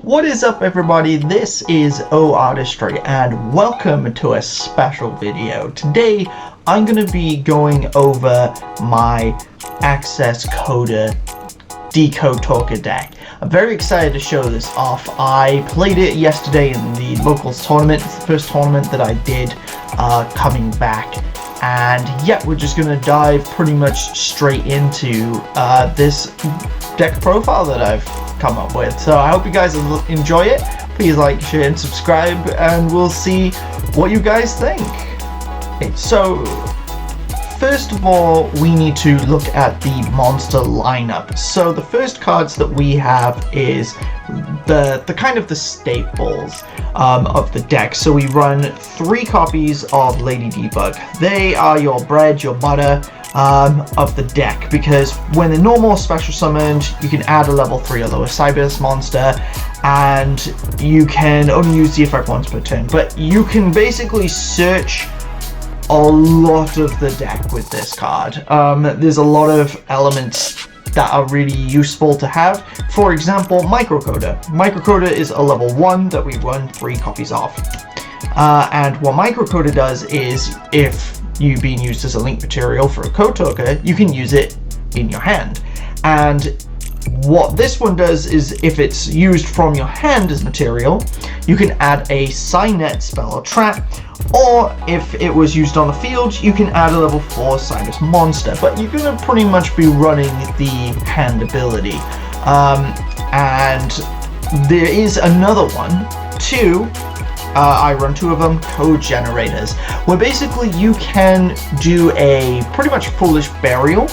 What is up, everybody? This is O-Artistry and welcome to a special video. Today I'm going to be going over my Access Coder Decoder deck. I'm very excited to show this off. I played it yesterday in the locals tournament. It's the first tournament that I did coming back. And yeah, we're just going to dive pretty much straight into this deck profile that I've come up with. So I hope you guys enjoy it. Please like, share, and subscribe, and we'll see what you guys think. Okay, so first of all, we need to look at the monster lineup. So the first cards that we have is the kind of the staples of the deck. So we run 3 copies of Lady Debug. They are your bread, your butter of the deck, because when they're normal special summoned, you can add a level 3 or lower Cybers monster, and you can only use the effect once per turn. But you can basically search a lot of the deck with this card. There's a lot of elements that are really useful to have. For example, Microcoder. Microcoder is a level 1 that we run 3 copies of. And what Microcoder does is, if you've been used as a link material for a code token, you can use it in your hand. And what this one does is, if it's used from your hand as material, you can add a Signet spell or trap, or if it was used on the field, you can add a level 4 Cybers monster. But you're going to pretty much be running the hand ability. And there is another one too. I run 2 of them, code generators, where basically you can do a pretty much foolish burial,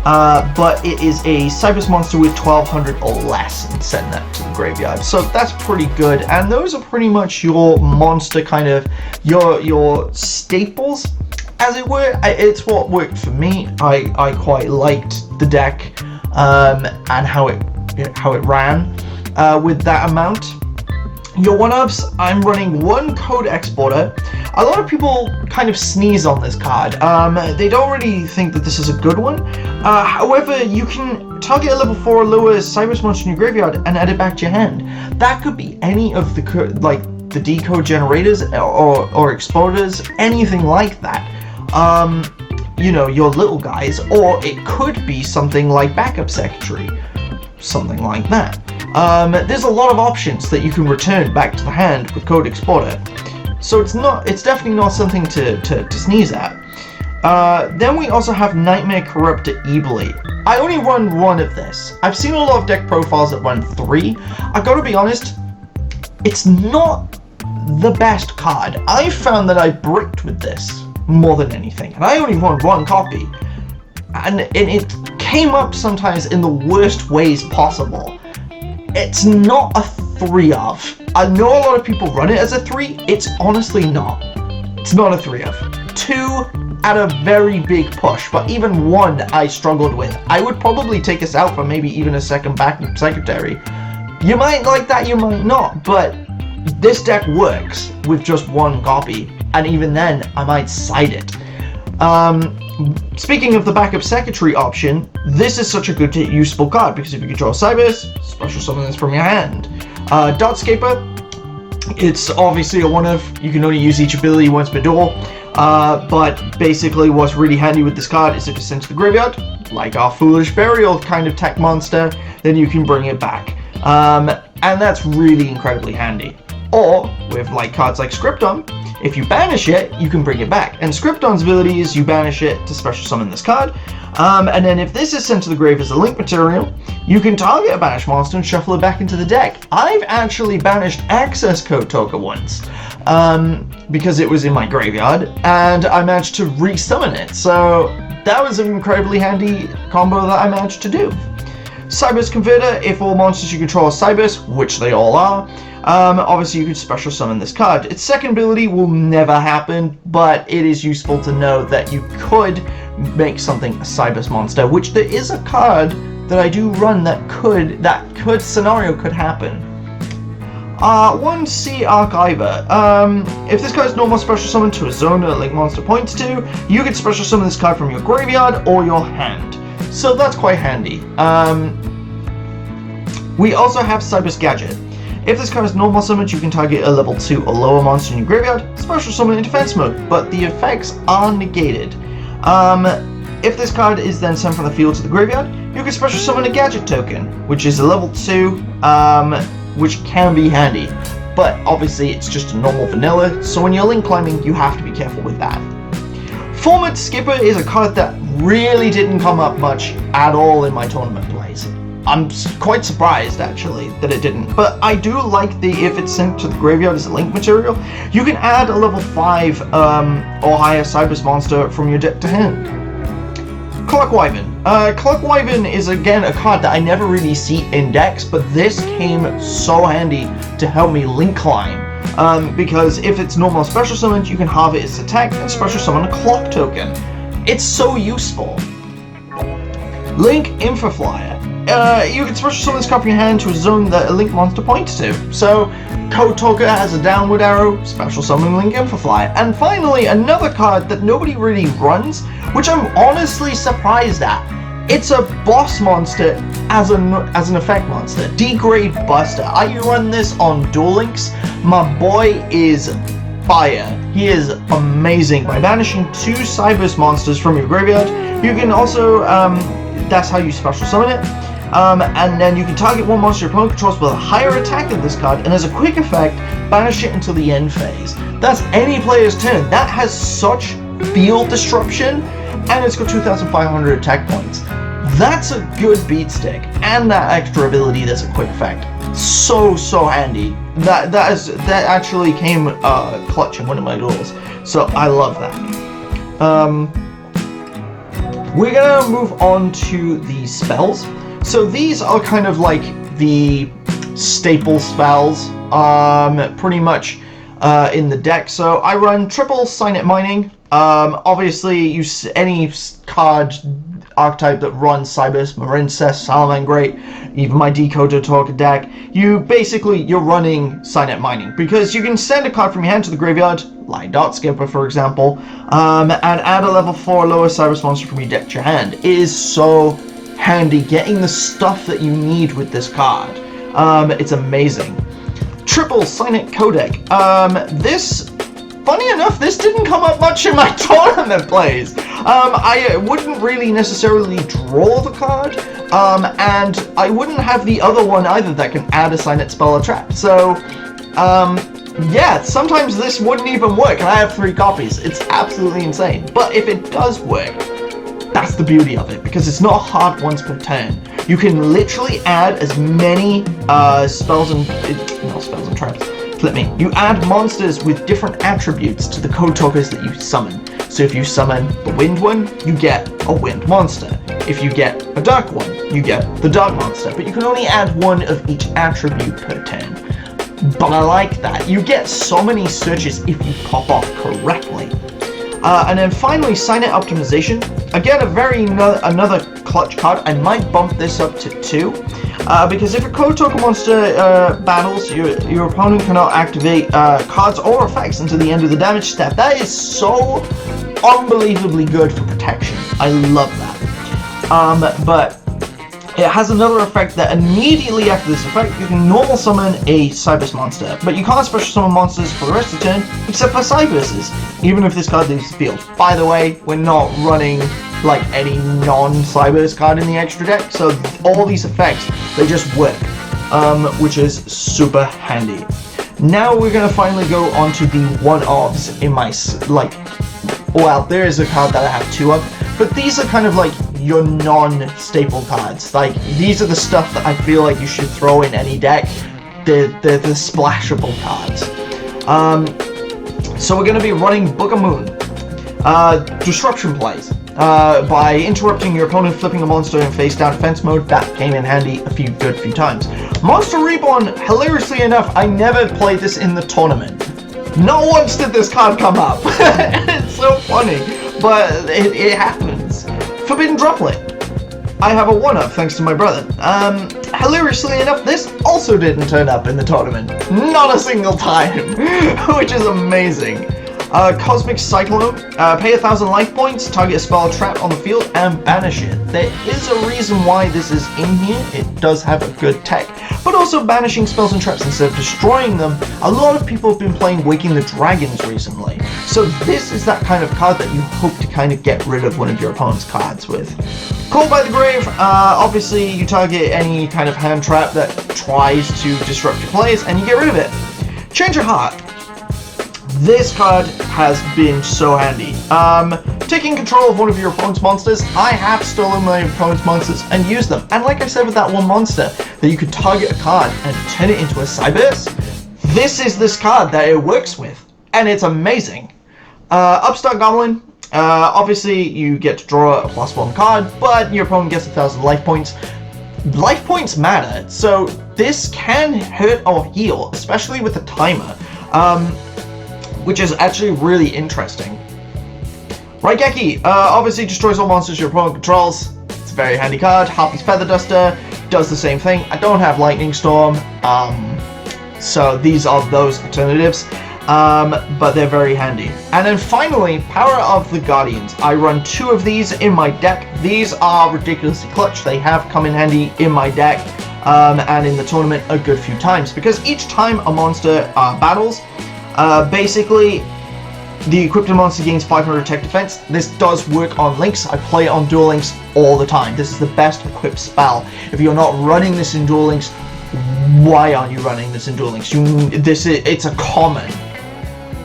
but it is a Cybers monster with 1200 or less, and send that to the graveyard. So that's pretty good, and those are pretty much your monster, kind of your staples, as it were. It's what worked for me. I quite liked the deck and how it ran with that amount. Your 1-ups, I'm running 1 code exporter. A lot of people kind of sneeze on this card. They don't really think that this is a good one. However, you can target a level 4 or lower Cybers monster in your graveyard and add it back to your hand. That could be any of the decode generators or exporters, anything like that. You know, your little guys, or it could be something like backup secretary, something like that. There's a lot of options that you can return back to the hand with code exporter, so it's definitely not something to sneeze at. Then we also have Nightmare Corruptor Evilly. I only run 1 of this. I've seen a lot of deck profiles that run 3. I gotta be honest, it's not the best card. I found that I bricked with this more than anything, and I only run 1 copy, and it came up sometimes in the worst ways possible. It's not a 3 of. I know a lot of people run it as a 3. It's honestly not. It's not a 3 of. 2 at a very big push, but even 1 I struggled with. I would probably take us out for maybe even a second backup secretary. You might like that, you might not, but this deck works with just 1 copy, and even then I might side it. Speaking of the backup secretary option, this is such a good useful card, because if you control Cybers, special summon this from your hand. Dartscaper, it's obviously a 1-of. You can only use each ability once per duel, but basically what's really handy with this card is if it's sent to the graveyard, like our Foolish Burial kind of tech monster, then you can bring it back. And that's really incredibly handy. Or, with cards like Scripton, if you banish it, you can bring it back. And Scripton's ability is you banish it to special summon this card. And then if this is sent to the grave as a link material, you can target a banished monster and shuffle it back into the deck. I've actually banished Access Code Token once, because it was in my graveyard, and I managed to re-summon it. So that was an incredibly handy combo that I managed to do. Cybers Converter, if all monsters you control are Cybers, which they all are, obviously you can special summon this card. Its second ability will never happen, but it is useful to know that you could make something a Cybers monster, which there is a card that I do run that scenario could happen. 1 Sea Archiver. If this card is normal special summon to a zone that a link monster points to, you can special summon this card from your graveyard or your hand. So that's quite handy. We also have Cybers Gadget. If this card is normal summoned, you can target a level 2 or lower monster in your graveyard, special summon in defense mode, but the effects are negated. If this card is then sent from the field to the graveyard, you can special summon a gadget token, which is a level 2, which can be handy. But obviously it's just a normal vanilla, so when you're link climbing, you have to be careful with that. Forward Skipper is a card that really didn't come up much at all in my tournament plays. I'm quite surprised, actually, that it didn't. But I do like if it's sent to the graveyard as a link material, you can add a level 5 or higher Cybers monster from your deck to hand. Clock Wyvern. Clock Wyvern is again a card that I never really see in decks, but this came so handy to help me link climb. Because if it's normal special summoned, you can halve its attack and special summon a clock token. It's so useful. Link Infraflyer. You can special summon this card from your hand to a zone that a link monster points to. So, Code Talker has a downward arrow, special summon Link Infraflyer. And finally, another card that nobody really runs, which I'm honestly surprised at. It's a boss monster as an effect monster. Degrade Buster. I run this on Duel Links. My boy is fire. He is amazing. By banishing 2 Cybers monsters from your graveyard, you can also, that's how you special summon it. And then you can target one monster your opponent controls with a higher attack than this card, and as a quick effect, banish it until the end phase. That's any player's turn. That has such field disruption, and it's got 2,500 attack points. That's a good beat stick, and that extra ability that's a quick effect. So handy. That actually came clutch in one of my duels, so I love that. We're gonna move on to the spells. So these are kind of like the staple spells, pretty much in the deck. So I run triple Signet Mining. Obviously, use any card archetype that runs Cybers, Marincess, Salamangreat, even my Decoder Talker deck. You're running Signet Mining because you can send a card from your hand to the graveyard, like Dot Skipper for example, and add a level 4 lower Cybers monster from your deck to your hand. It is so handy getting the stuff that you need with this card. It's amazing. Triple Signet Codec. Funny enough, this didn't come up much in my tournament plays. I wouldn't really necessarily draw the card, and I wouldn't have the other one either that can add a Signet spell or trap. So, yeah, sometimes this wouldn't even work, and I have 3 copies. It's absolutely insane. But if it does work, that's the beauty of it, because it's not hard once per turn. You can literally add as many spells and traps. Flip me. You add monsters with different attributes to the Code Talkers that you summon. So if you summon the Wind one, you get a Wind monster. If you get a Dark one, you get the Dark monster. But you can only add 1 of each attribute per turn. But I like that. You get so many searches if you pop off correctly. And then finally, Signet Optimization. Again, another clutch card. I might bump this up to 2. Because if a Code Talker monster battles, your opponent cannot activate cards or effects until the end of the damage step. That is so unbelievably good for protection. I love that. But it has another effect that immediately after this effect, you can normal summon a Cybers monster, but you can't special summon monsters for the rest of the turn, except for Cyberses, even if this card leaves the field. By the way, we're not running like any non-Cybers card in the extra deck, so all these effects, they just work, which is super handy. Now we're gonna finally go on to the one-offs in my, well, there is a card that I have 2 of, but these are kind of like your non-staple cards. Like, these are the stuff that I feel like you should throw in any deck. They're the splashable cards. So we're gonna be running Book of Moon. Disruption plays. By interrupting your opponent flipping a monster in face down defense mode, that came in handy a few times. Monster Reborn, hilariously enough, I never played this in the tournament. Not once did this card come up. It's so funny, but it happens. Forbidden Droplet. I have a 1-up thanks to my brother. Hilariously enough, this also didn't turn up in the tournament. Not a single time, which is amazing. Cosmic Cyclone, pay 1,000 life points, target a spell or trap on the field, and banish it. There is a reason why this is in here. It does have a good tech, but also banishing spells and traps instead of destroying them. A lot of people have been playing Waking the Dragons recently, so this is that kind of card that you hope to kind of get rid of one of your opponent's cards with. Called by the Grave, obviously you target any kind of hand trap that tries to disrupt your plays, and you get rid of it. Change of Heart. This card has been so handy. Taking control of one of your opponent's monsters, I have stolen my opponent's monsters and used them. And like I said with that one monster, that you could target a card and turn it into a Cybers, this is this card that it works with. And it's amazing. Upstart Goblin, obviously you get to draw a +1 card, but your opponent gets 1,000 life points. Life points matter, so this can hurt or heal, especially with the timer. Which is actually really interesting. Raigeki, obviously destroys all monsters your opponent controls. It's a very handy card. Harpy's Feather Duster does the same thing. I don't have Lightning Storm, so these are those alternatives, but they're very handy. And then finally, Power of the Guardians. I run 2 of these in my deck. These are ridiculously clutch. They have come in handy in my deck and in the tournament a good few times, because each time a monster battles, basically, the equipped monster gains 500 attack defense. This does work on links. I play it on Duel Links all the time. This is the best equipped spell. If you're not running this in Duel Links, why aren't you running this in Duel Links? It's a common.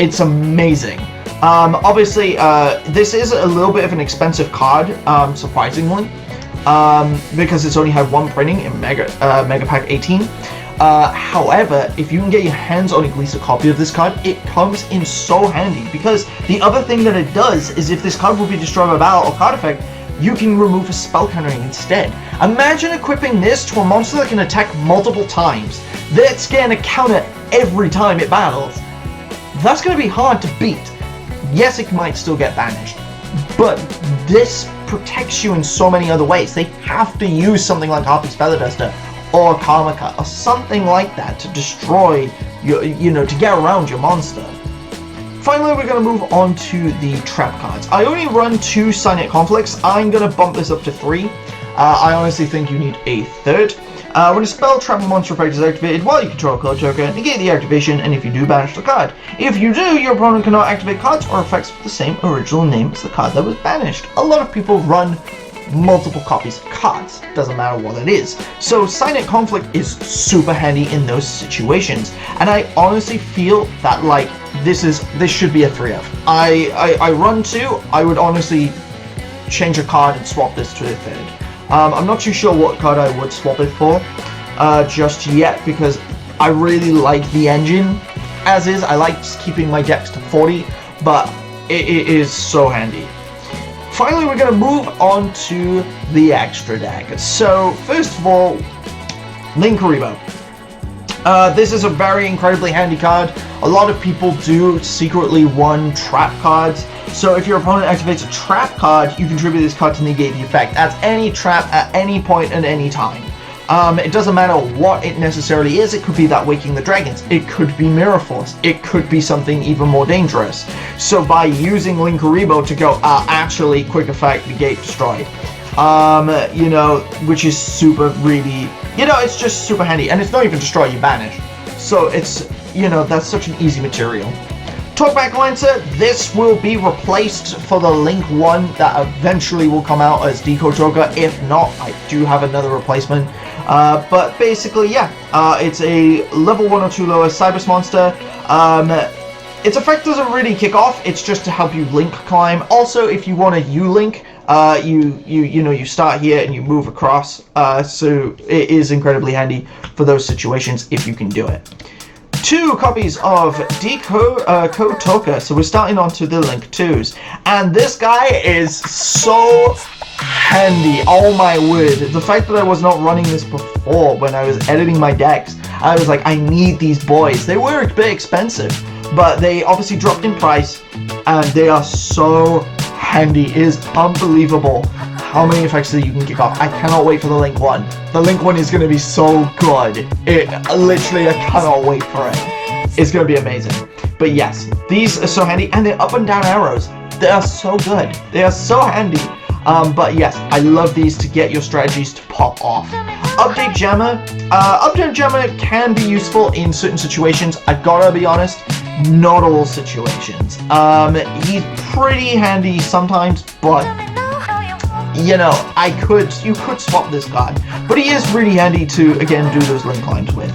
It's amazing. Obviously, this is a little bit of an expensive card, surprisingly, because it's only had 1 printing in Mega Pack 18. However, if you can get your hands on at least a copy of this card, it comes in so handy, because the other thing that it does is if this card will be destroyed by battle or card effect, you can remove a spell countering instead. Imagine equipping this to a monster that can attack multiple times. That's going to counter every time it battles. That's going to be hard to beat. Yes, it might still get banished, but this protects you in so many other ways. They have to use something like Harpy's Feather Duster or Karma Cut, or something like that to destroy your, to get around your monster. Finally, we're going to move on to the trap cards. I only run 2 Signet Conflicts. I'm going to bump this up to 3. I honestly think you need a 3rd. When a spell, trap, or monster effect is activated while you control a card token, negate the activation, and if you do, banish the card. If you do, your opponent cannot activate cards or effects with the same original name as the card that was banished. A lot of people run multiple copies of cards, doesn't matter what it is. So Signet Conflict is super handy in those situations, and I honestly feel that like this should be a 3-of. I run 2. I would honestly change a card and swap this to a 3rd. I'm not too sure what card I would swap it for just yet, because I really like the engine as is. I like just keeping my decks to 40, but it is so handy. Finally, we're going to move on to the extra deck. So, first of all, Linkuriboh. This is a very incredibly handy card. A lot of people do secretly run trap cards. So if your opponent activates a trap card, you contribute this card to negate the effect. That's any trap at any point at any time. It doesn't matter what it necessarily is. It could be that Waking the Dragons. It could be Mirror Force. It could be something even more dangerous. So by using Linkuriboh to go, actually, quick effect, negate, destroy. Which is super really, it's just super handy. And it's not even destroy, you banish. So it's, that's such an easy material. Talkback Lancer, this will be replaced for the Link 1 that eventually will come out as Decoder. If not, I do have another replacement. But basically, yeah, it's a level 1 or 2 lower Cybers monster. Its effect doesn't really kick off, it's just to help you Link climb. Also, if you want to U-Link, you start here and you move across. So it is incredibly handy for those situations if you can do it. 2 copies of Decoder. So we're starting on to the Link 2s. And this guy is so handy. Oh my word. The fact that I was not running this before when I was editing my decks, I was like, I need these boys. They were a bit expensive, but they obviously dropped in price, and they are so handy. It is unbelievable how many effects that you can kick off. I cannot wait for the Link 1. The Link 1 is going to be so good. Literally, I cannot wait for it. It's going to be amazing. But yes, these are so handy, and they're up and down arrows. They are so good. They are so handy. But yes, I love these to get your strategies to pop off. Update Jammer. Update Jammer can be useful in certain situations. I gotta be honest, not all situations. He's pretty handy sometimes, but you know, you could swap this card. But he is really handy to, again, do those link climbs with.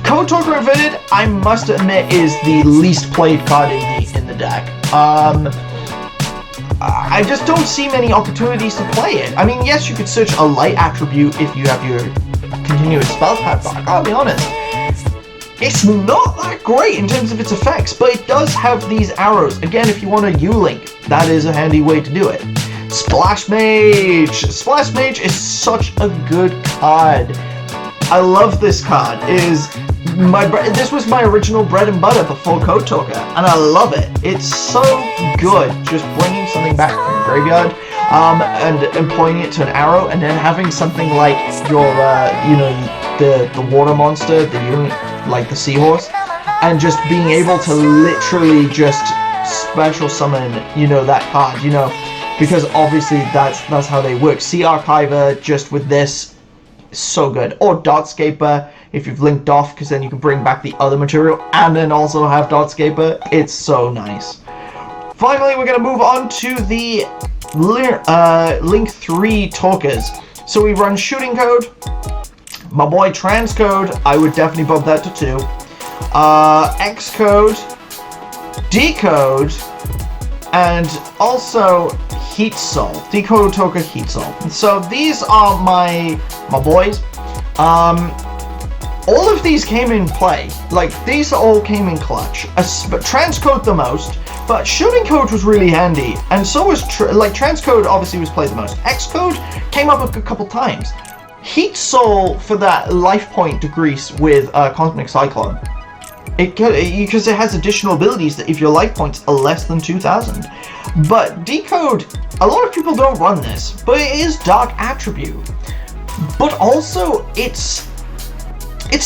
Code Talker Inverted, I must admit, is the least played card in the deck. I just don't see many opportunities to play it. I mean, yes, you could search a light attribute if you have your continuous spell pad back. I'll be honest, it's not that great in terms of its effects, but it does have these arrows. Again, if you want a U-Link, that is a handy way to do it. Splash Mage! Splash Mage is such a good card. I love this card. This was my original bread and butter before Code Talker, and I love it. It's so good, just bringing something back from the graveyard, and pointing it to an arrow, and then having something like your, you know, the water monster, like the seahorse, and just being able to literally just special summon, you know, that card, you know, because obviously that's how they work. Sea Archiver, just with this, so good. Or Dartscaper, if you've linked off, because then you can bring back the other material and then also have Dartscaper. It's so nice. Finally, we're going to move on to the Link 3 talkers. So we run Shooting Code, my boy Transcode, I would definitely bump that to 2, Xcode, Decode, and also Heat Soul, Decode Talker Heat Soul. So these are my boys. All of these came in play. Like, these all came in clutch. Transcode the most, but Shooting Code was really handy, and so was Transcode obviously was played the most. Xcode came up a couple times. Heat Soul for that life point decrease with Cosmic Cyclone. Because it has additional abilities that if your life points are less than 2,000. But Decode, a lot of people don't run this, but it is Dark Attribute. But also, it's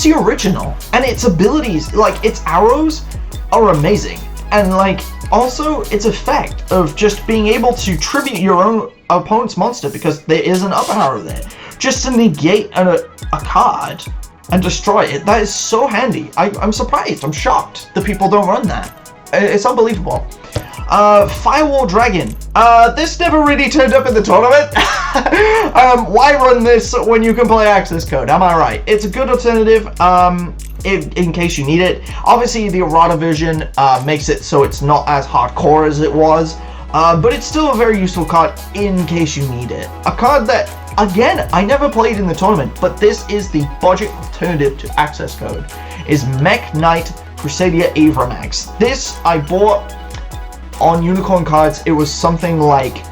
the original, and its abilities, like its arrows, are amazing. And like, also its effect of just being able to tribute your own opponent's monster, because there is an up arrow there, just to negate a card and destroy it. That is so handy. I'm surprised, I'm shocked that people don't run that. It's unbelievable. Firewall Dragon. This never really turned up in the tournament. Why run this when you can play Access Code? Am I right? It's a good alternative, in case you need it. Obviously, the errata version makes it so it's not as hardcore as it was, but it's still a very useful card in case you need it. A card that, again, I never played in the tournament, but this is the budget alternative to Access Code, is Mech Knight Crusadia Avramax. This I bought on Unicorn Cards. It was something like,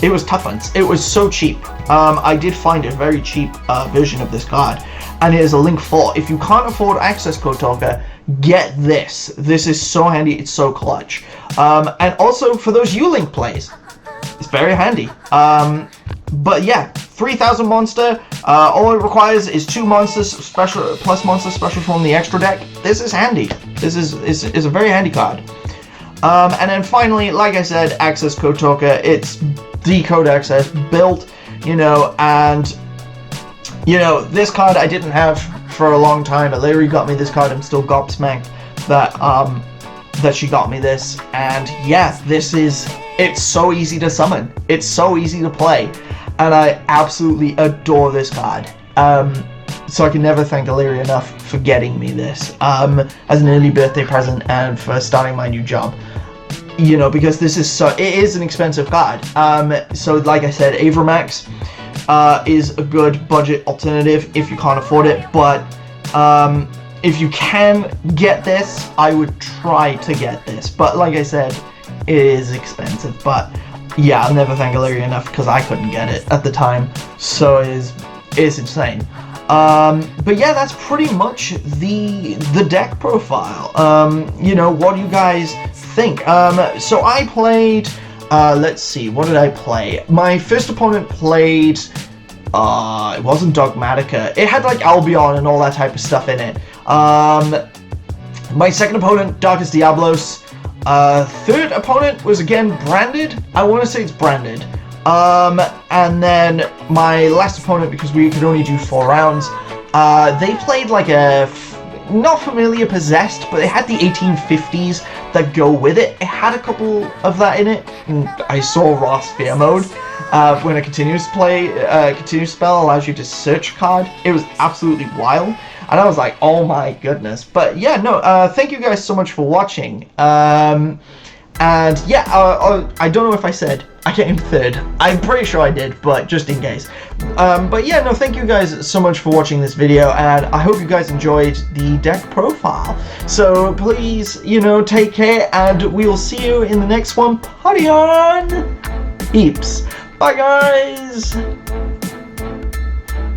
it was tuppence. It was so cheap. I did find a very cheap version of this card, and it is a Link 4. If you can't afford Access Code Talker, get this. This is so handy, it's so clutch. And also for those U-Link plays, it's very handy. But yeah, 3,000 monster, all it requires is 2 monsters special, plus monster special from the extra deck. This is handy. This is a very handy card. And then finally, like I said, Access Code Talker, it's Decode Access, built, you know, and, you know, this card I didn't have for a long time. Larry got me this card. I'm still gobsmacked that she got me this, and yeah, it's so easy to summon. It's so easy to play, and I absolutely adore this card. So I can never thank Illyria enough for getting me this as an early birthday present and for starting my new job. You know, because this is it is an expensive card. So like I said, Avramax is a good budget alternative if you can't afford it, but if you can get this, I would try to get this. But like I said, it is expensive. But yeah, I'll never thank Illyria enough because I couldn't get it at the time. So it's insane. But yeah, that's pretty much the deck profile. You know, what do you guys think? So I played, let's see, what did I play? My first opponent played, it wasn't Dogmatica. It had like Albion and all that type of stuff in it. My second opponent, Darkest Diablos. Third opponent was again branded. I want to say it's branded. And then my last opponent, because we could only do 4 rounds, they played like a not familiar possessed, but it had the 1850s that go with it. It had a couple of that in it. And I saw Raw Sphere mode when a continuous spell allows you to search a card. It was absolutely wild, and I was like, oh my goodness. But yeah, no, thank you guys so much for watching. And yeah, I don't know if I said I came third. I'm pretty sure I did, but just in case. But yeah, no, thank you guys so much for watching this video, and I hope you guys enjoyed the deck profile. So please, you know, take care, and we will see you in the next one. Party on! Heaps. Bye, guys!